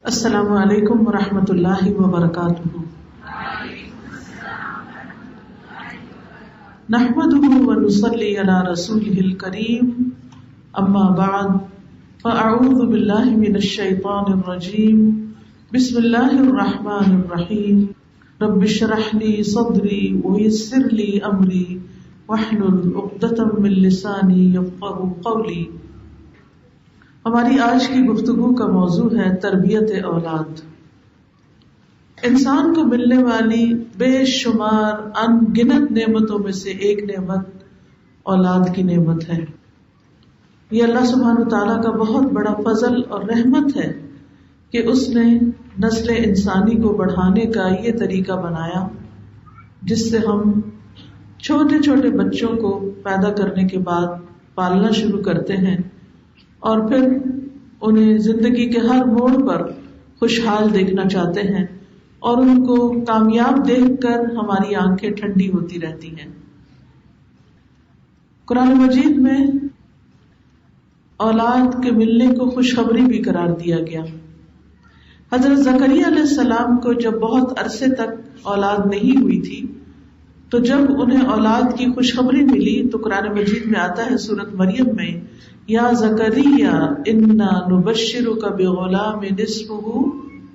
السلام علیکم ورحمۃ اللہ وبرکاتہ۔ نحمده ونصلی علی رسوله الکریم، اما بعد فاعوذ باللہ من الشیطان الرجیم، بسم اللہ الرحمن الرحیم، رب اشرح لی صدری ویسر لی امری واحلل عقدۃ من لسانی یفقہوا قولی۔ ہماری آج کی گفتگو کا موضوع ہے تربیت اولاد۔ انسان کو ملنے والی بے شمار ان گنت نعمتوں میں سے ایک نعمت اولاد کی نعمت ہے۔ یہ اللہ سبحانہ تعالیٰ کا بہت بڑا فضل اور رحمت ہے کہ اس نے نسل انسانی کو بڑھانے کا یہ طریقہ بنایا جس سے ہم چھوٹے چھوٹے بچوں کو پیدا کرنے کے بعد پالنا شروع کرتے ہیں اور پھر انہیں زندگی کے ہر موڑ پر خوشحال دیکھنا چاہتے ہیں اور ان کو کامیاب دیکھ کر ہماری آنکھیں ٹھنڈی ہوتی رہتی ہیں۔ قرآن مجید میں اولاد کے ملنے کو خوشخبری بھی قرار دیا گیا۔ حضرت زکریا علیہ السلام کو جب بہت عرصے تک اولاد نہیں ہوئی تھی تو جب انہیں اولاد کی خوشخبری ملی تو قرآن مجید میں آتا ہے سورۃ مریم میں، یا زکریا انا نبشرک بغلام اسمہ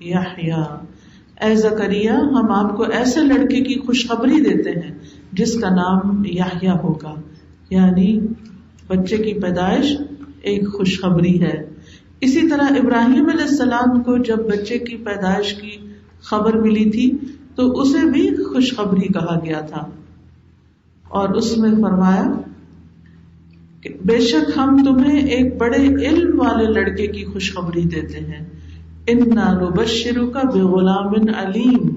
یحییٰ، اے زکریا ہم آپ کو ایسے لڑکے کی خوشخبری دیتے ہیں جس کا نام یحییٰ ہوگا، یعنی بچے کی پیدائش ایک خوشخبری ہے۔ اسی طرح ابراہیم علیہ السلام کو جب بچے کی پیدائش کی خبر ملی تھی تو اسے بھی خوشخبری کہا گیا تھا، اور اس میں فرمایا کہ بے شک ہم تمہیں ایک بڑے علم والے لڑکے کی خوشخبری دیتے ہیں، انا نبشرک بغلام علیم۔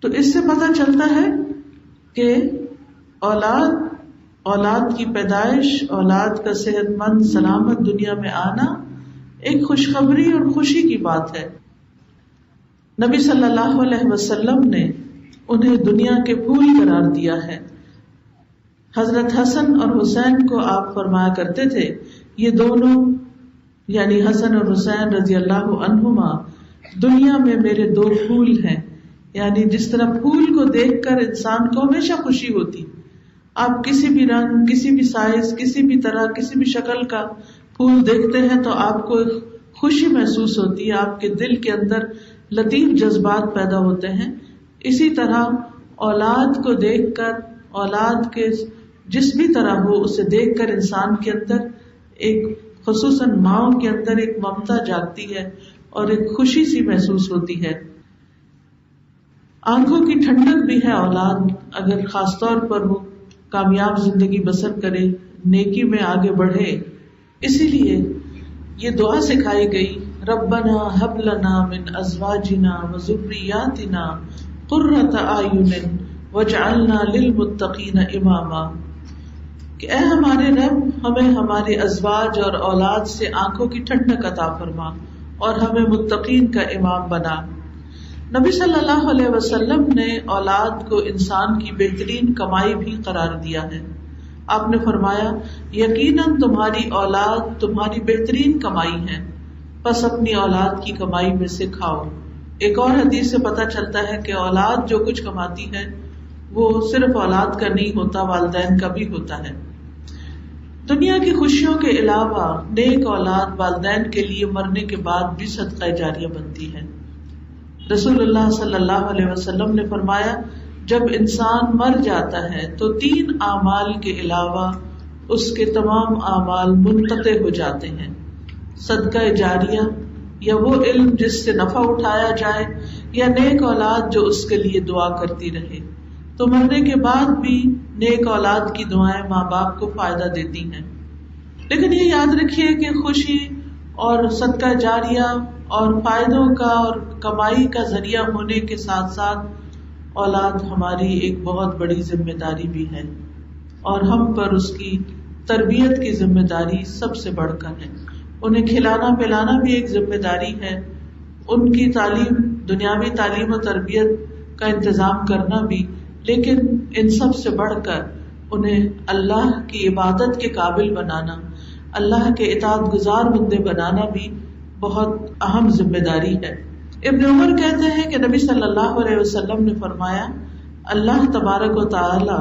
تو اس سے پتہ چلتا ہے کہ اولاد کی پیدائش، اولاد کا صحت مند سلامت دنیا میں آنا ایک خوشخبری اور خوشی کی بات ہے۔ نبی صلی اللہ علیہ وسلم نے انہیں دنیا کے پھول قرار دیا ہے۔ حضرت حسن اور حسین کو آپ فرمایا کرتے تھے، یہ دونوں یعنی حسن اور حسین رضی اللہ عنہما دنیا میں میرے دو پھول ہیں، یعنی جس طرح پھول کو دیکھ کر انسان کو ہمیشہ خوشی ہوتی، آپ کسی بھی رنگ، کسی بھی سائز، کسی بھی طرح، کسی بھی شکل کا پھول دیکھتے ہیں تو آپ کو خوشی محسوس ہوتی ہے، آپ کے دل کے اندر لطیف جذبات پیدا ہوتے ہیں۔ اسی طرح اولاد کو دیکھ کر، اولاد کے جس بھی طرح ہو اسے دیکھ کر انسان کے اندر ایک خصوصاً ماؤں کے اندر ایک ممتا جاگتی ہے اور ایک خوشی سی محسوس ہوتی ہے۔ آنکھوں کی ٹھنڈک بھی ہے اولاد اگر خاص طور پر وہ کامیاب زندگی بسر کرے، نیکی میں آگے بڑھے۔ اسی لیے یہ دعا سکھائی گئی، ربنا ہب لنا من ازواجنا وذریاتنا قرۃ اعین واجعلنا للمتقین اماما، کہ اے ہمارے رب ہمیں ہمارے ازواج اور اولاد سے آنکھوں کی ٹھنڈک عطا فرما اور ہمیں متقین کا امام بنا۔ نبی صلی اللہ علیہ وسلم نے اولاد کو انسان کی بہترین کمائی بھی قرار دیا ہے۔ آپ نے فرمایا، یقیناً تمہاری اولاد تمہاری بہترین کمائی ہے، بس اپنی اولاد کی کمائی میں سے کھاؤ۔ ایک اور حدیث سے پتہ چلتا ہے کہ اولاد جو کچھ کماتی ہے وہ صرف اولاد کا نہیں ہوتا، والدین کا بھی ہوتا ہے۔ دنیا کی خوشیوں کے علاوہ نیک اولاد والدین کے لیے مرنے کے بعد بھی صدقہ جاریہ بنتی ہے۔ رسول اللہ صلی اللہ علیہ وسلم نے فرمایا، جب انسان مر جاتا ہے تو 3 اعمال کے علاوہ اس کے تمام اعمال منقطع ہو جاتے ہیں، صدقہ جاریہ یا وہ علم جس سے نفع اٹھایا جائے یا نیک اولاد جو اس کے لیے دعا کرتی رہے۔ تو مرنے کے بعد بھی نیک اولاد کی دعائیں ماں باپ کو فائدہ دیتی ہیں۔ لیکن یہ یاد رکھیے کہ خوشی اور صدقہ جاریہ اور فائدوں کا اور کمائی کا ذریعہ ہونے کے ساتھ ساتھ اولاد ہماری ایک بہت بڑی ذمہ داری بھی ہے، اور ہم پر اس کی تربیت کی ذمہ داری سب سے بڑھ کر ہے۔ انہیں کھلانا پلانا بھی ایک ذمہ داری ہے، ان کی تعلیم، دنیاوی تعلیم و تربیت کا انتظام کرنا بھی، لیکن ان سب سے بڑھ کر انہیں اللہ کی عبادت کے قابل بنانا، اللہ کے اطاعت گزار بندے بنانا بھی بہت اہم ذمہ داری ہے. ابن عمر کہتے ہیں کہ نبی صلی اللہ علیہ وسلم نے فرمایا اللہ تبارک و تعالی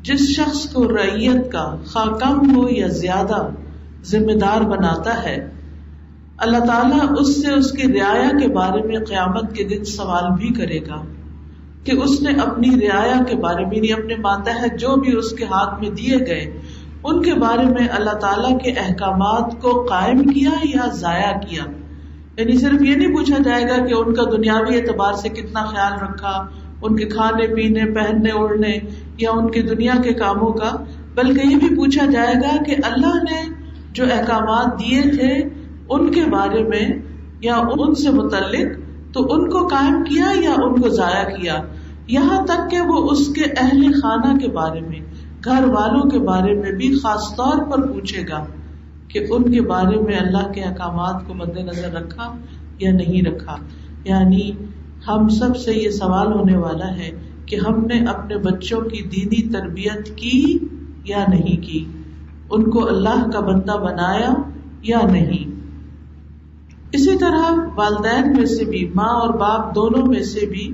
جس شخص کو رعیت کا خواہ کم ہو یا زیادہ ذمہ دار بناتا ہے اللہ تعالیٰ اس سے اس کی رعایا کے بارے میں قیامت کے دن سوال بھی کرے گا کہ اس نے اپنی رعایا کے بارے میں یعنی اپنے ماتحت جو بھی اس کے ہاتھ میں دیے گئے ان کے بارے میں اللہ تعالیٰ کے احکامات کو قائم کیا یا ضائع کیا. یعنی صرف یہ نہیں پوچھا جائے گا کہ ان کا دنیاوی اعتبار سے کتنا خیال رکھا, ان کے کھانے پینے پہننے اوڑھنے یا ان کے دنیا کے کاموں کا, بلکہ یہ بھی پوچھا جائے گا کہ اللہ نے جو احکامات دیے تھے ان کے بارے میں یا ان سے متعلق تو ان کو قائم کیا یا ان کو ضائع کیا, یہاں تک کہ وہ اس کے اہل خانہ کے بارے میں گھر والوں کے بارے میں بھی خاص طور پر پوچھے گا کہ ان کے بارے میں اللہ کے احکامات کو مد نظر رکھا یا نہیں رکھا. یعنی ہم سب سے یہ سوال ہونے والا ہے کہ ہم نے اپنے بچوں کی دینی تربیت کی یا نہیں کی, ان کو اللہ کا بندہ بنایا یا نہیں. اسی طرح والدین میں سے بھی ماں اور باپ دونوں میں سے بھی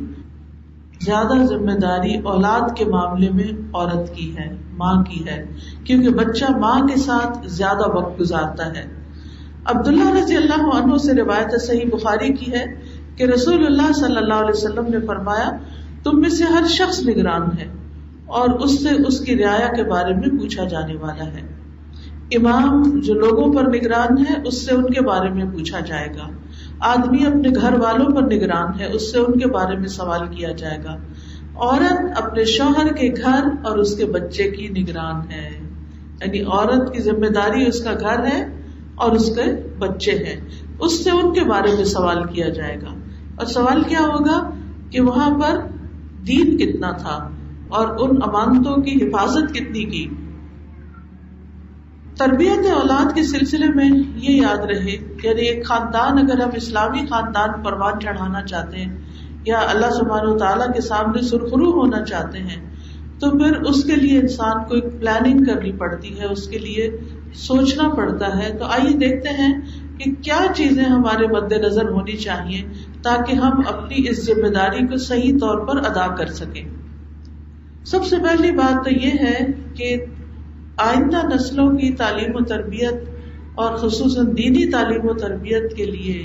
زیادہ ذمہ داری اولاد کے معاملے میں عورت کی ہے, ماں کی ہے, کیونکہ بچہ ماں کے ساتھ زیادہ وقت گزارتا ہے. عبداللہ رضی اللہ عنہ سے روایت صحیح بخاری کی ہے کہ رسول اللہ صلی اللہ علیہ وسلم نے فرمایا تم میں سے ہر شخص نگران ہے اور اس سے اس کی رعایا کے بارے میں پوچھا جانے والا ہے. امام جو لوگوں پر نگران ہے اس سے ان کے بارے میں پوچھا جائے گا. آدمی اپنے گھر والوں پر نگران ہے اس سے ان کے بارے میں سوال کیا جائے گا. عورت اپنے شوہر کے گھر اور اس کے بچے کی نگران ہے, یعنی عورت کی ذمہ داری اس کا گھر ہے اور اس کے بچے ہیں, اس سے ان کے بارے میں سوال کیا جائے گا. اور سوال کیا ہوگا کہ وہاں پر دین کتنا تھا اور ان امانتوں کی حفاظت کتنی کی. تربیت اولاد کے سلسلے میں یہ یاد رہے, یعنی ایک خاندان اگر ہم اسلامی خاندان پروان چڑھانا چاہتے ہیں یا اللہ سبحانہ و تعالیٰ کے سامنے سرخرو ہونا چاہتے ہیں تو پھر اس کے لیے انسان کو ایک پلاننگ کرنی پڑتی ہے, اس کے لیے سوچنا پڑتا ہے. تو آئیے دیکھتے ہیں کہ کیا چیزیں ہمارے مد نظر ہونی چاہیے تاکہ ہم اپنی اس ذمہ داری کو صحیح طور پر ادا کر سکیں. سب سے پہلی بات تو یہ ہے کہ آئندہ نسلوں کی تعلیم و تربیت اور خصوصاً دینی تعلیم و تربیت کے لیے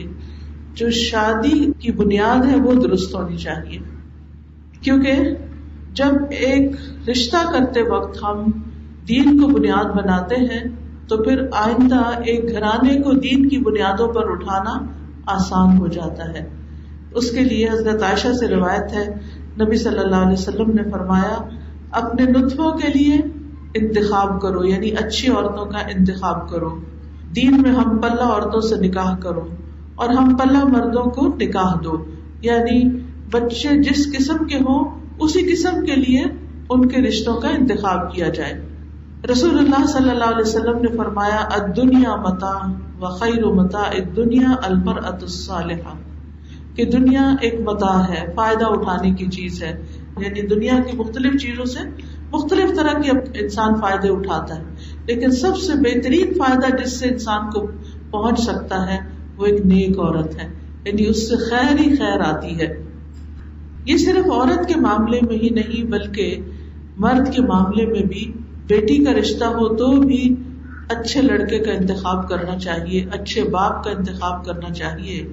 جو شادی کی بنیاد ہے وہ درست ہونی چاہیے. کیونکہ جب ایک رشتہ کرتے وقت ہم دین کو بنیاد بناتے ہیں تو پھر آئندہ ایک گھرانے کو دین کی بنیادوں پر اٹھانا آسان ہو جاتا ہے. اس کے لیے حضرت عائشہ سے روایت ہے نبی صلی اللہ علیہ وسلم نے فرمایا اپنے نطفوں کے لیے انتخاب کرو, یعنی اچھی عورتوں کا انتخاب کرو. دین میں ہم پلہ عورتوں سے نکاح کرو اور ہم پلہ مردوں کو نکاح دو, یعنی بچے جس قسم کے ہوں اسی قسم کے لیے ان کے رشتوں کا انتخاب کیا جائے. رسول اللہ صلی اللہ علیہ وسلم نے فرمایا الدنیا متاع وخیر متاع الدنیا المرأة الصالحہ, کہ دنیا ایک متاع ہے, فائدہ اٹھانے کی چیز ہے. یعنی دنیا کی مختلف چیزوں سے مختلف طرح کے انسان فائدے اٹھاتا ہے, لیکن سب سے بہترین فائدہ جس سے انسان کو پہنچ سکتا ہے وہ ایک نیک عورت ہے, یعنی اس سے خیر ہی خیر آتی ہے. یہ صرف عورت کے معاملے میں ہی نہیں بلکہ مرد کے معاملے میں بھی بیٹی کا رشتہ ہو تو بھی اچھے لڑکے کا انتخاب کرنا چاہیے, اچھے باپ کا انتخاب کرنا چاہیے.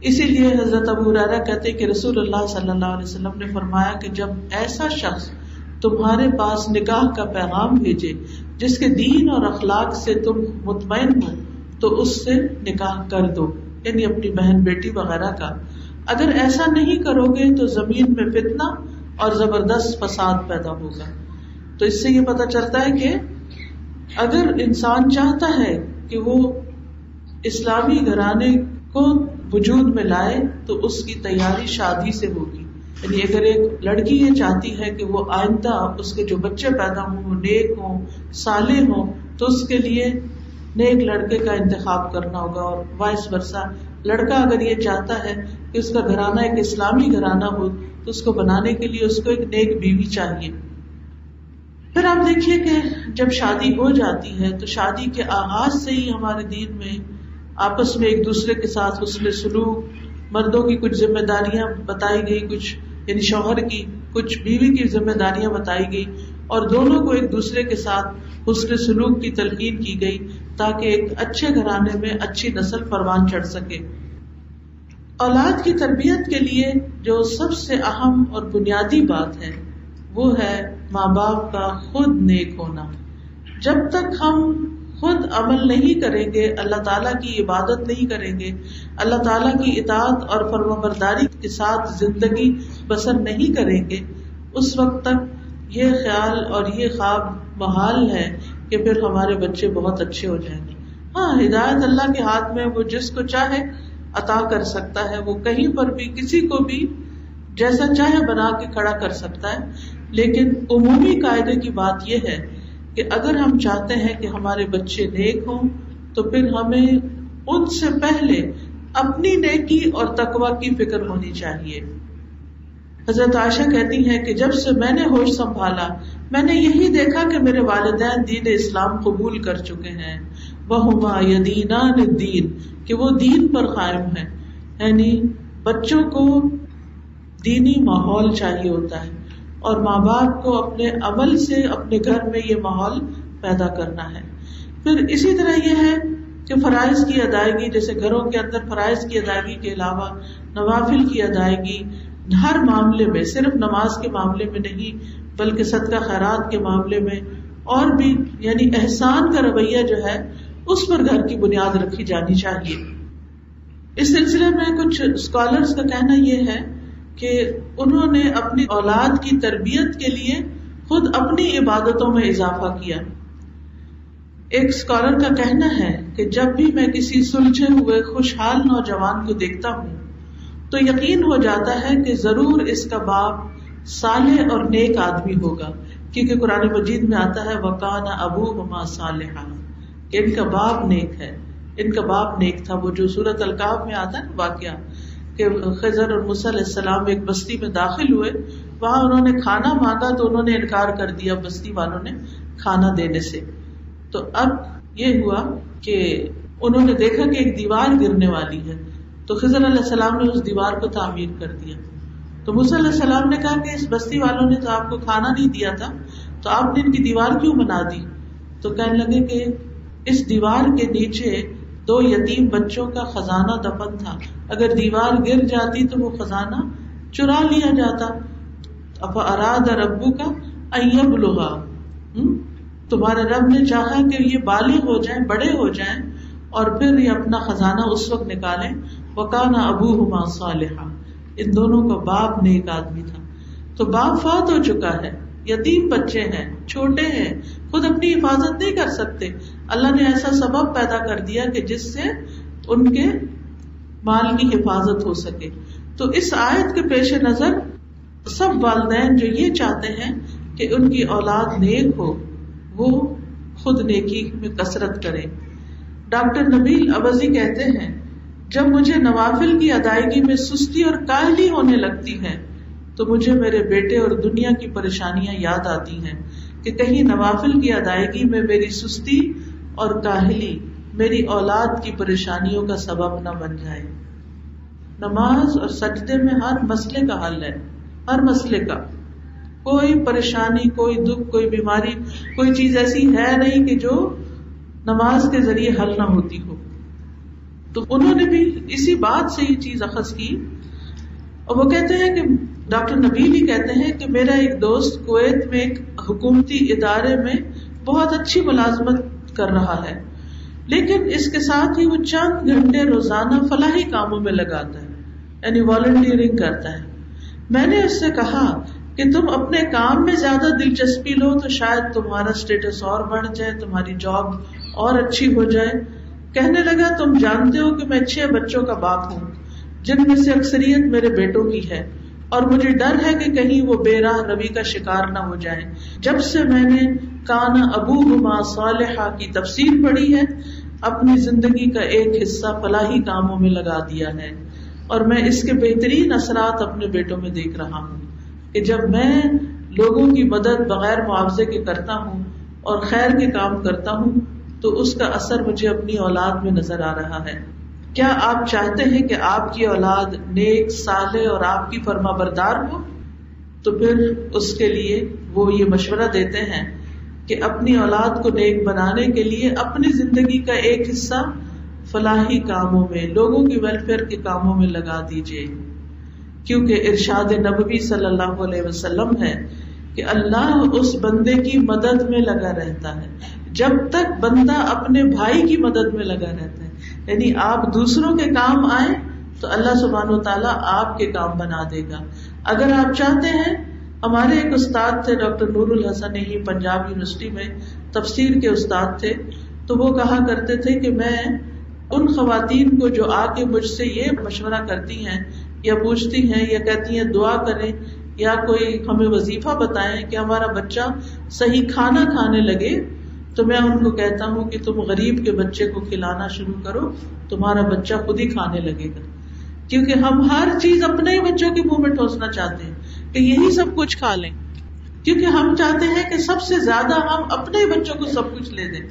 اسی لیے حضرت ابو ہریرہ کہتے کہ رسول اللہ صلی اللہ علیہ وسلم نے فرمایا کہ جب ایسا شخص تمہارے پاس نکاح کا پیغام بھیجے جس کے دین اور اخلاق سے تم مطمئن ہو تو اس سے نکاح کر دو, یعنی اپنی بہن بیٹی وغیرہ کا. اگر ایسا نہیں کرو گے تو زمین میں فتنہ اور زبردست فساد پیدا ہوگا. تو اس سے یہ پتہ چلتا ہے کہ اگر انسان چاہتا ہے کہ وہ اسلامی گھرانے کو وجود میں لائے تو اس کی تیاری شادی سے ہوگی. یعنی اگر ایک لڑکی یہ چاہتی ہے کہ وہ آئندہ اس کے جو بچے پیدا ہوں وہ نیک ہوں صالح ہوں تو اس کے لیے نیک لڑکے کا انتخاب کرنا ہوگا, اور وائس ورثہ لڑکا اگر یہ چاہتا ہے کہ اس کا گھرانہ ایک اسلامی گھرانہ ہو تو اس کو بنانے کے لیے اس کو ایک نیک بیوی چاہیے. پھر آپ دیکھیے کہ جب شادی ہو جاتی ہے تو شادی کے آغاز سے ہی ہمارے دین میں آپس میں ایک دوسرے کے ساتھ حسن سلوک، مردوں کی کچھ ذمہ داریاں بتائی گئی، کچھ یعنی شوہر کی، کچھ بیوی کی ذمہ داریاں بتائی گئی، اور دونوں کو ایک دوسرے کے ساتھ حسن سلوک کی تلقین کی گئی تاکہ ایک اچھے گھرانے میں اچھی نسل پروان چڑھ سکے۔ اولاد کی تربیت کے لیے جو سب سے اہم اور بنیادی بات ہے وہ ہے ماں باپ کا خود نیک ہونا۔ جب تک ہم خود عمل نہیں کریں گے، اللہ تعالیٰ کی عبادت نہیں کریں گے، اللہ تعالیٰ کی اطاعت اور فرمانبرداری کے ساتھ زندگی بسر نہیں کریں گے، اس وقت تک یہ خیال اور یہ خواب محال ہے کہ پھر ہمارے بچے بہت اچھے ہو جائیں گے۔ ہاں، ہدایت اللہ کے ہاتھ میں، وہ جس کو چاہے عطا کر سکتا ہے، وہ کہیں پر بھی کسی کو بھی جیسا چاہے بنا کے کھڑا کر سکتا ہے، لیکن عمومی قاعدے کی بات یہ ہے کہ اگر ہم چاہتے ہیں کہ ہمارے بچے نیک ہوں تو پھر ہمیں ان سے پہلے اپنی نیکی اور تقوی کی فکر ہونی چاہیے۔ حضرت عائشہ کہتی ہیں کہ جب سے میں نے ہوش سنبھالا میں نے یہی دیکھا کہ میرے والدین دین اسلام قبول کر چکے ہیں، وَهُمَا يَدِينَانِ الدِّينَ، کہ وہ دین پر قائم ہیں، یعنی بچوں کو دینی ماحول چاہیے ہوتا ہے، اور ماں باپ کو اپنے عمل سے اپنے گھر میں یہ ماحول پیدا کرنا ہے۔ پھر اسی طرح یہ ہے کہ فرائض کی ادائیگی، جیسے گھروں کے اندر فرائض کی ادائیگی کے علاوہ نوافل کی ادائیگی ہر معاملے میں، صرف نماز کے معاملے میں نہیں بلکہ صدقہ خیرات کے معاملے میں، اور بھی یعنی احسان کا رویہ جو ہے اس پر گھر کی بنیاد رکھی جانی چاہیے۔ اس سلسلے میں کچھ اسکالرز کا کہنا یہ ہے کہ انہوں نے اپنی اولاد کی تربیت کے لیے خود اپنی عبادتوں میں اضافہ کیا۔ ایک اسکالر کا کہنا ہے کہ جب بھی میں کسی سلجھے ہوئے خوشحال نوجوان کو دیکھتا ہوں تو یقین ہو جاتا ہے کہ ضرور اس کا باپ صالح اور نیک آدمی ہوگا، کیونکہ قرآن مجید میں آتا ہے وَقَانَ أَبُوهُمَا صَالِحًا، کہ ان کا باپ نیک ہے، ان کا باپ نیک تھا۔ وہ جو سورۃ الکہف میں آتا ہے واقعہ کہ خضر اور موسیٰ علیہ السلام ایک بستی میں داخل ہوئے، وہاں انہوں نے کھانا مانگا تو انہوں نے انکار کر دیا بستی والوں نے کھانا دینے سے۔ تو اب یہ ہوا کہ انہوں نے دیکھا کہ ایک دیوار گرنے والی ہے، تو خضر علیہ السلام نے اس دیوار کو تعمیر کر دیا۔ تو موسیٰ علیہ السلام نے کہا کہ اس بستی والوں نے تو آپ کو کھانا نہیں دیا تھا، تو آپ نے ان کی دیوار کیوں بنا دی؟ تو کہنے لگے کہ اس دیوار کے نیچے 2 یتیم بچوں کا خزانہ دفن تھا، اگر دیوار گر جاتی تو وہ خزانہ چرا لیا جاتا۔ افاراد ربک ان یبلغا، تمہارے رب نے چاہا کہ یہ بالغ ہو جائیں، بڑے ہو جائیں، اور پھر یہ اپنا خزانہ اس وقت نکالیں۔ وکان ابوہما صالحا، ان دونوں کا باپ نیک آدمی تھا۔ تو باپ فوت ہو چکا ہے، یتیم بچے ہیں، چھوٹے ہیں، خود اپنی حفاظت نہیں کر سکتے، اللہ نے ایسا سبب پیدا کر دیا کہ جس سے ان کے مال کی حفاظت ہو سکے۔ تو اس آیت کے پیش نظر سب والدین جو یہ چاہتے ہیں کہ ان کی اولاد نیک ہو، وہ خود نیکی میں کثرت کریں۔ ڈاکٹر نبیل عوضی کہتے ہیں جب مجھے نوافل کی ادائیگی میں سستی اور کاہلی ہونے لگتی ہے تو مجھے میرے بیٹے اور دنیا کی پریشانیاں یاد آتی ہیں کہ کہیں نوافل کی ادائیگی میں میری سستی اور کاہلی میری اولاد کی پریشانیوں کا سبب نہ بن جائے۔ نماز اور سجدے میں ہر مسئلے کا حل ہے، ہر مسئلے کا، کوئی پریشانی، کوئی دکھ، کوئی بیماری، کوئی چیز ایسی ہے نہیں کہ جو نماز کے ذریعے حل نہ ہوتی ہو۔ تو انہوں نے بھی اسی بات سے یہ چیز اخذ کی، اور وہ کہتے ہیں کہ ڈاکٹر نبیل ہی کہتے ہیں کہ میرا ایک دوست کویت میں ایک حکومتی ادارے میں بہت اچھی ملازمت کر رہا ہے، لیکن اس کے ساتھ ہی وہ چند گھنٹے روزانہ فلاحی کاموں میں لگاتا ہے، یعنی والنٹیئرنگ کرتا ہے۔ میں نے اس سے کہا کہ تم اپنے کام میں زیادہ دلچسپی لو تو شاید تمہارا اسٹیٹس اور بڑھ جائے، تمہاری جاب اور اچھی ہو جائے۔ کہنے لگا تم جانتے ہو کہ میں 6 بچوں کا باپ ہوں جن میں سے اکثریت میرے بیٹوں کی ہے، اور مجھے ڈر ہے کہ کہیں وہ بے راہ روی کا شکار نہ ہو جائیں۔ جب سے میں نے کان ابوہما صالحا کی تفسیر پڑھی ہے اپنی زندگی کا ایک حصہ فلاحی کاموں میں لگا دیا ہے، اور میں اس کے بہترین اثرات اپنے بیٹوں میں دیکھ رہا ہوں کہ جب میں لوگوں کی مدد بغیر معاوضے کے کرتا ہوں اور خیر کے کام کرتا ہوں تو اس کا اثر مجھے اپنی اولاد میں نظر آ رہا ہے. کیا آپ چاہتے ہیں کہ آپ کی اولاد نیک، صالح اور آپ کی فرما بردار ہو؟ تو پھر اس کے لیے وہ یہ مشورہ دیتے ہیں کہ اپنی اولاد کو نیک بنانے کے لیے اپنی زندگی کا ایک حصہ فلاحی کاموں میں، لوگوں کی ویلفیئر کے کاموں میں لگا دیجیے، کیونکہ ارشاد نبوی صلی اللہ علیہ وسلم ہے کہ اللہ اس بندے کی مدد میں لگا رہتا ہے جب تک بندہ اپنے بھائی کی مدد میں لگا رہتا ہے. یعنی آپ دوسروں کے کام آئیں تو اللہ سبحانہ و تعالیٰ آپ کے کام بنا دے گا. اگر آپ چاہتے ہیں، ہمارے ایک استاد تھے ڈاکٹر نور الحسن، ہی پنجاب یونیورسٹی میں تفسیر کے استاد تھے، تو وہ کہا کرتے تھے کہ میں ان خواتین کو جو آ کے مجھ سے یہ مشورہ کرتی ہیں یا پوچھتی ہیں یا کہتی ہیں دعا کریں یا کوئی ہمیں وظیفہ بتائیں کہ ہمارا بچہ صحیح کھانا کھانے لگے، تو میں ان کو کہتا ہوں کہ تم غریب کے بچے کو کھلانا شروع کرو، تمہارا بچہ خود ہی کھانے لگے گا. کیونکہ ہم ہر چیز اپنے ہی بچوں کے منہ میں ٹھوسنا چاہتے ہیں کہ یہی سب کچھ کھا لیں، کیونکہ ہم چاہتے ہیں کہ سب سے زیادہ ہم اپنے ہی بچوں کو سب کچھ لے دیں،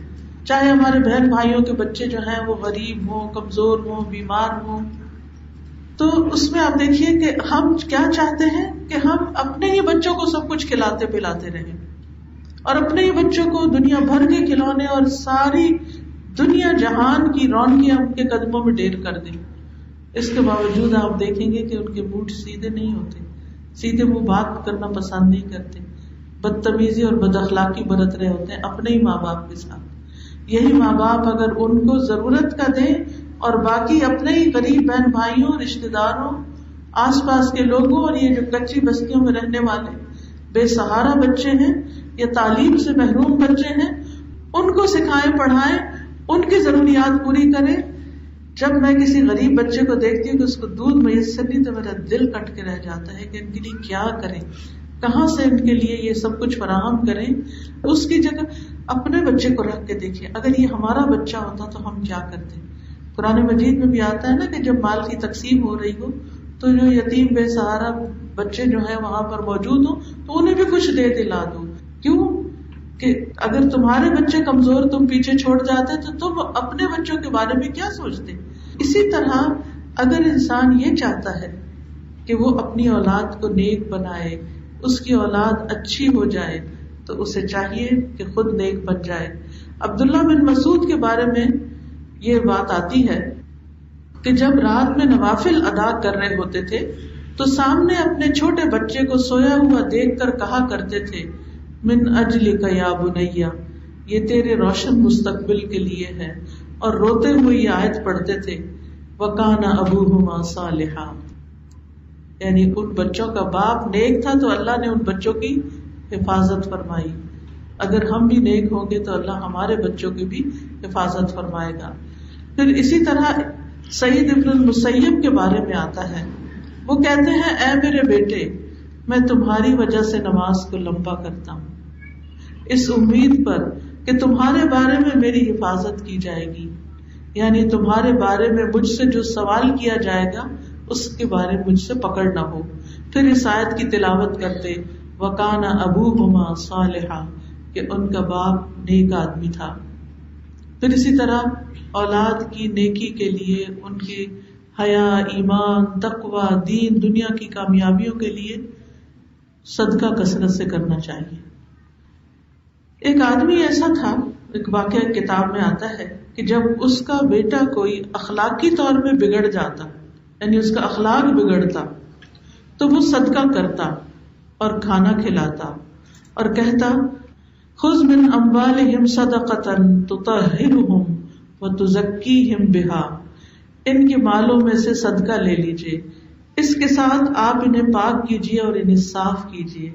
چاہے ہمارے بہن بھائیوں کے بچے جو ہیں وہ غریب ہوں، کمزور ہوں، بیمار ہوں. تو اس میں آپ دیکھیے کہ ہم کیا چاہتے ہیں کہ ہم اپنے ہی بچوں کو سب کچھ کھلاتے پلاتے رہیں اور اپنے ہی بچوں کو دنیا بھر کے کھلونے اور ساری دنیا جہان کی رونقیں ان کے قدموں میں ڈھیر کر دیں. اس کے باوجود آپ دیکھیں گے کہ ان کے منہ سیدھے نہیں ہوتے، سیدھے منہ بات کرنا پسند نہیں کرتے، بدتمیزی اور بد اخلاقی برت رہے ہوتے ہیں اپنے ہی ماں باپ کے ساتھ. یہی ماں باپ اگر ان کو ضرورت کا دیں اور باقی اپنے ہی غریب بہن بھائیوں، رشتے داروں، آس پاس کے لوگوں اور یہ جو کچی بستیوں میں رہنے والے بے سہارا بچے ہیں یا تعلیم سے محروم بچے ہیں، ان کو سکھائیں، پڑھائیں، ان کی ضروریات پوری کریں. جب میں کسی غریب بچے کو دیکھتی ہوں کہ اس کو دودھ میسر نہیں تو میرا دل کٹ کے رہ جاتا ہے کہ ان کے لیے کیا کریں، کہاں سے ان کے لیے یہ سب کچھ فراہم کریں. اس کی جگہ اپنے بچے کو رکھ کے دیکھیں، اگر یہ ہمارا بچہ ہوتا تو ہم کیا کرتے. قرآن مجید میں بھی آتا ہے نا کہ جب مال کی تقسیم ہو رہی ہو تو جو یتیم بے سہارا بچے جو ہیں وہاں پر موجود ہوں تو انہیں بھی کچھ دے دلا دو. کیوں کہ اگر تمہارے بچے کمزور تم پیچھے چھوڑ جاتے تو تم اپنے بچوں کے بارے میں کیا سوچتے. اسی طرح اگر انسان یہ چاہتا ہے کہ وہ اپنی اولاد کو نیک بنائے، اس کی اولاد اچھی ہو جائے، تو اسے چاہیے کہ خود نیک بن جائے. عبداللہ بن مسعود کے بارے میں یہ بات آتی ہے کہ جب رات میں نوافل ادا کر رہے ہوتے تھے تو سامنے اپنے چھوٹے بچے کو سویا ہوا دیکھ کر کہا کرتے تھے من اجلک یا بنیا، یہ تیرے روشن مستقبل کے لیے ہے، اور روتے ہوئے یہ آیت پڑھتے تھے وکان ابوہما صالحا، یعنی ان بچوں کا باپ نیک تھا تو اللہ نے ان بچوں کی حفاظت فرمائی. اگر ہم بھی نیک ہوں گے تو اللہ ہمارے بچوں کی بھی حفاظت فرمائے گا. پھر اسی طرح سعید ابن المسیب کے بارے میں آتا ہے، وہ کہتے ہیں اے میرے بیٹے، میں تمہاری وجہ سے نماز کو لمبا کرتا ہوں اس امید پر کہ تمہارے بارے میں میری حفاظت کی جائے گی، یعنی تمہارے بارے میں مجھ سے جو سوال کیا جائے گا اس کے بارے میں مجھ سے پکڑ نہ ہو. پھر اس آیت کی تلاوت کرتے وکان ابوہما صالحا، کہ ان کا باپ نیک آدمی تھا. پھر اسی طرح اولاد کی نیکی کے لیے ان کے حیا، ایمان، تقوی، دین، دنیا کی کامیابیوں کے لیے صدقہ کثرت سے کرنا چاہیے. ایک آدمی ایسا تھا، ایک واقعہ کتاب میں آتا ہے کہ جب اس کا بیٹا کوئی اخلاقی طور پہ بگڑ جاتا، یعنی اس کا اخلاق بگڑتا، تو وہ صدقہ کرتا اور کھانا کھلاتا اور کہتا خذ من اموالہم صدقۃ تطہرہم وتزکیہم بہا، ان کے مالوں میں سے صدقہ لے لیجئے، اس کے ساتھ آپ انہیں پاک کیجئے اور انہیں صاف کیجئے.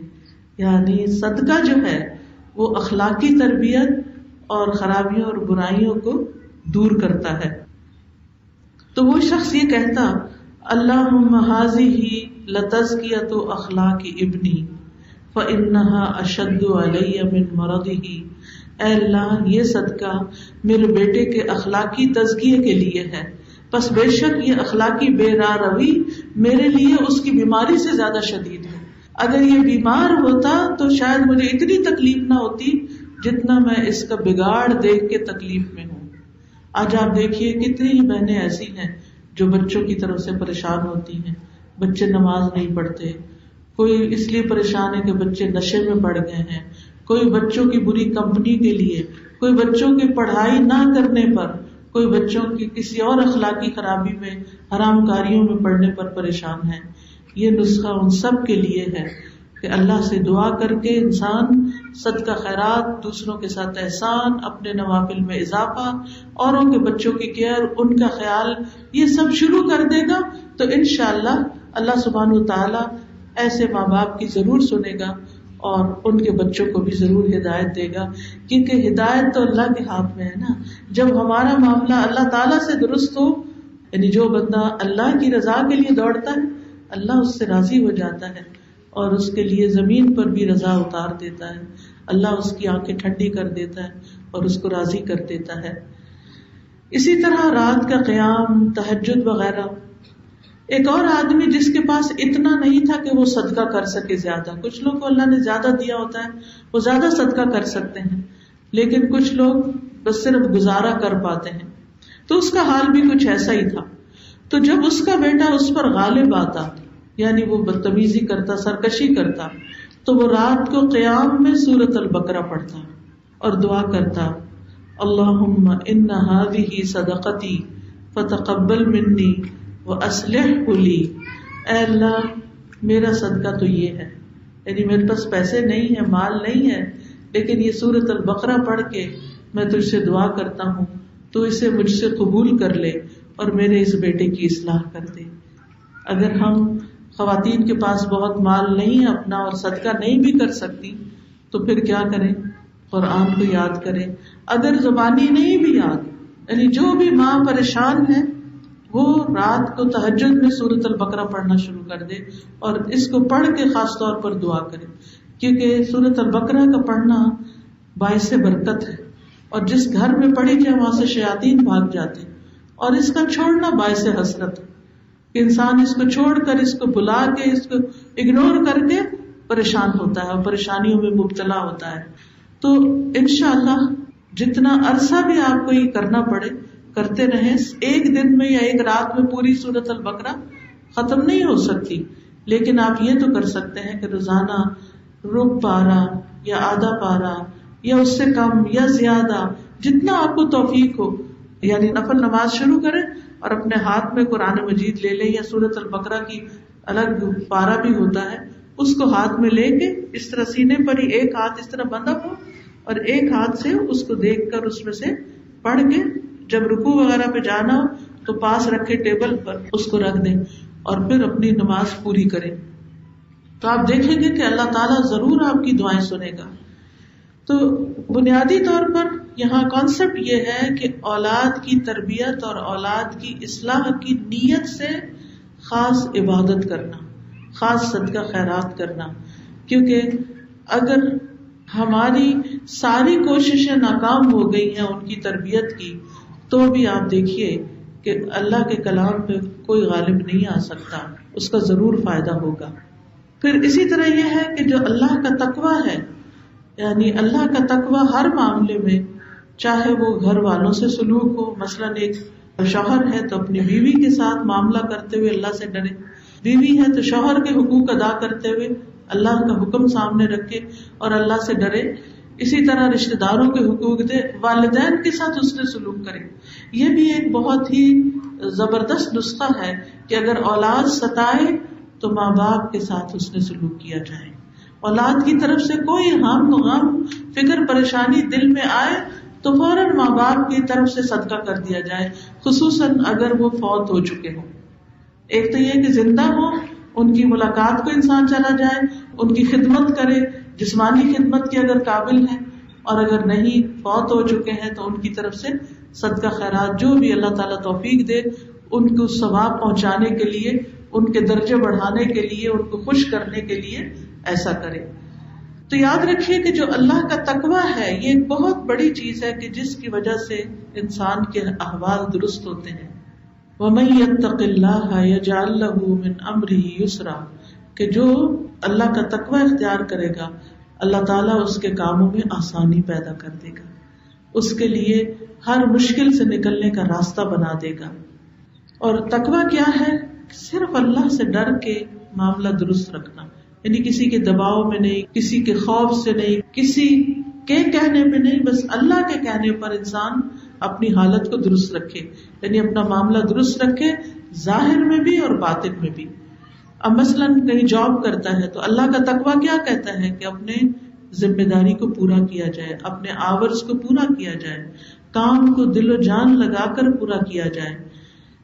یعنی صدقہ جو ہے وہ اخلاقی تربیت اور خرابیوں اور برائیوں کو دور کرتا ہے. تو وہ شخص یہ کہتا اللہم ھذہ لتزکیۃ اخلاق ابنی فإنها اشد علی من مرضہ، اے اللہ یہ صدقہ میرے بیٹے کے اخلاقی تزکیے کے لیے ہے، پس بے شک یہ اخلاقی بے راہ روی میرے لیے اس کی بیماری سے زیادہ شدید ہے. اگر یہ بیمار ہوتا تو شاید مجھے اتنی تکلیف نہ ہوتی جتنا میں اس کا بگاڑ دیکھ کے تکلیف میں ہوں. آج آپ دیکھیے کتنی ہی بہنیں ایسی ہیں جو بچوں کی طرف سے پریشان ہوتی ہیں. بچے نماز نہیں پڑھتے، کوئی اس لیے پریشان ہے کہ بچے نشے میں پڑ گئے ہیں، کوئی بچوں کی بری کمپنی کے لیے، کوئی بچوں کی پڑھائی نہ کرنے پر، کوئی بچوں کی کسی اور اخلاقی خرابی میں، حرام کاریوں میں پڑنے پر پریشان ہے. یہ نسخہ ان سب کے لیے ہے کہ اللہ سے دعا کر کے انسان صدقہ خیرات، دوسروں کے ساتھ احسان، اپنے نوافل میں اضافہ، اوروں کے بچوں کی کیئر، ان کا خیال، یہ سب شروع کر دے گا تو انشاءاللہ اللہ سبحانہ وتعالی ایسے ماں باپ کی ضرور سنے گا اور ان کے بچوں کو بھی ضرور ہدایت دے گا. کیونکہ ہدایت تو اللہ کے ہاتھ میں ہے نا. جب ہمارا معاملہ اللہ تعالیٰ سے درست ہو، یعنی جو بندہ اللہ کی رضا کے لیے دوڑتا ہے اللہ اس سے راضی ہو جاتا ہے اور اس کے لیے زمین پر بھی رضا اتار دیتا ہے. اللہ اس کی آنکھیں ٹھنڈی کر دیتا ہے اور اس کو راضی کر دیتا ہے. اسی طرح رات کا قیام، تہجد وغیرہ. ایک اور آدمی جس کے پاس اتنا نہیں تھا کہ وہ صدقہ کر سکے زیادہ، کچھ لوگ کو اللہ نے زیادہ دیا ہوتا ہے وہ زیادہ صدقہ کر سکتے ہیں، لیکن کچھ لوگ بس صرف گزارا کر پاتے ہیں. تو اس کا حال بھی کچھ ایسا ہی تھا. تو جب اس کا بیٹا اس پر غالب آتا، یعنی وہ بدتمیزی کرتا، سرکشی کرتا، تو وہ رات کو قیام میں سورۃ البقرہ پڑھتا اور دعا کرتا، اللہم ان ہذہ صدقتی فتقبل منی وَأَصْلِحْهُ لِي. اے اللہ میرا صدقہ تو یہ ہے، یعنی میرے پاس پیسے نہیں ہیں، مال نہیں ہے، لیکن یہ سورۃ البقرہ پڑھ کے میں تجھ سے دعا کرتا ہوں تو اسے مجھ سے قبول کر لے اور میرے اس بیٹے کی اصلاح کر دے. اگر ہم خواتین کے پاس بہت مال نہیں ہے اپنا اور صدقہ نہیں بھی کر سکتی تو پھر کیا کریں؟ قرآن کو یاد کریں. اگر زبانی نہیں بھی یاد، یعنی جو بھی ماں پریشان ہے وہ رات کو تہجد میں سورۃ البقرہ پڑھنا شروع کر دے اور اس کو پڑھ کے خاص طور پر دعا کرے، کیونکہ سورۃ البقرہ کا پڑھنا باعث برکت ہے اور جس گھر میں پڑھی جائے وہاں سے شیاطین بھاگ جاتے، اور اس کا چھوڑنا باعث حسرت ہے کہ انسان اس کو چھوڑ کر، اس کو بلا کے، اس کو اگنور کر کے پریشان ہوتا ہے اور پریشانیوں میں مبتلا ہوتا ہے. تو انشاءاللہ جتنا عرصہ بھی آپ کو یہ کرنا پڑے کرتے رہیں. ایک دن میں یا ایک رات میں پوری سورۃ البقرہ ختم نہیں ہو سکتی، لیکن آپ یہ تو کر سکتے ہیں کہ روزانہ ربع پارہ یا آدھا پارہ یا اس سے کم یا زیادہ جتنا آپ کو توفیق ہو، یعنی نفل نماز شروع کریں اور اپنے ہاتھ میں قرآن مجید لے لیں، یا سورۃ البقرہ کی الگ پارہ بھی ہوتا ہے اس کو ہاتھ میں لے کے اس طرح سینے پر ہی ایک ہاتھ اس طرح بندھا ہو اور ایک ہاتھ سے اس کو دیکھ کر اس میں سے پڑھ کے جب رکوع وغیرہ پہ جانا ہو تو پاس رکھے ٹیبل پر اس کو رکھ دیں اور پھر اپنی نماز پوری کریں. تو آپ دیکھیں گے کہ اللہ تعالیٰ ضرور آپ کی دعائیں سنے گا. تو بنیادی طور پر یہاں کانسیپٹ یہ ہے کہ اولاد کی تربیت اور اولاد کی اصلاح کی نیت سے خاص عبادت کرنا، خاص صدقہ خیرات کرنا. کیونکہ اگر ہماری ساری کوششیں ناکام ہو گئی ہیں ان کی تربیت کی تو بھی آپ دیکھیے کہ اللہ کے کلام پہ کوئی غالب نہیں آ سکتا، اس کا ضرور فائدہ ہوگا. پھر اسی طرح یہ ہے کہ جو اللہ کا تقویٰ ہے، یعنی اللہ کا تقویٰ ہر معاملے میں، چاہے وہ گھر والوں سے سلوک ہو، مثلا ایک شوہر ہے تو اپنی بیوی کے ساتھ معاملہ کرتے ہوئے اللہ سے ڈرے، بیوی ہے تو شوہر کے حقوق ادا کرتے ہوئے اللہ کا حکم سامنے رکھے اور اللہ سے ڈرے. اسی طرح رشتہ داروں کے حقوق دے، والدین کے ساتھ اس نے سلوک کرے. یہ بھی ایک بہت ہی زبردست نسخہ ہے کہ اگر اولاد ستائے تو ماں باپ کے ساتھ اس نے سلوک کیا جائے. اولاد کی طرف سے کوئی غم فکر پریشانی دل میں آئے تو فوراً ماں باپ کی طرف سے صدقہ کر دیا جائے، خصوصاً اگر وہ فوت ہو چکے ہوں. ایک تو یہ کہ زندہ ہو، ان کی ملاقات کو انسان چلا جائے، ان کی خدمت کرے، جسمانی خدمت کے اگر قابل ہیں، اور اگر نہیں فوت ہو چکے ہیں تو ان کی طرف سے صدقہ خیرات جو بھی اللہ تعالیٰ توفیق دے ان کو ثواب پہنچانے کے لیے، ان کے درجے بڑھانے کے لیے، ان کو خوش کرنے کے لیے ایسا کرے. تو یاد رکھیے کہ جو اللہ کا تقویٰ ہے یہ ایک بہت بڑی چیز ہے کہ جس کی وجہ سے انسان کے احوال درست ہوتے ہیں. وَمَن يَتَّقِ اللَّهَ يَجْعَل لَّهُ مِنْ أَمْرِهِ يُسْرًا، کہ جو اللہ کا تقویٰ اختیار کرے گا اللہ تعالیٰ اس کے کاموں میں آسانی پیدا کر دے گا، اس کے لیے ہر مشکل سے نکلنے کا راستہ بنا دے گا۔ اور تقویٰ کیا ہے؟ صرف اللہ سے ڈر کے معاملہ درست رکھنا، یعنی کسی کے دباؤ میں نہیں، کسی کے خوف سے نہیں، کسی کے کہنے پہ نہیں، بس اللہ کے کہنے پر انسان اپنی حالت کو درست رکھے، یعنی اپنا معاملہ درست رکھے، ظاہر میں بھی اور باطن میں بھی۔ اب مثلاً کہیں جاب کرتا ہے تو اللہ کا تقویٰ کیا کہتا ہے کہ اپنے ذمہ داری کو پورا کیا جائے، اپنے آورز کو پورا کیا جائے، کام کو دل و جان لگا کر پورا کیا جائے۔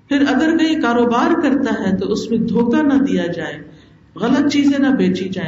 پھر اگر کہیں کاروبار کرتا ہے تو اس میں دھوکہ نہ دیا جائے، غلط چیزیں نہ بیچی جائیں۔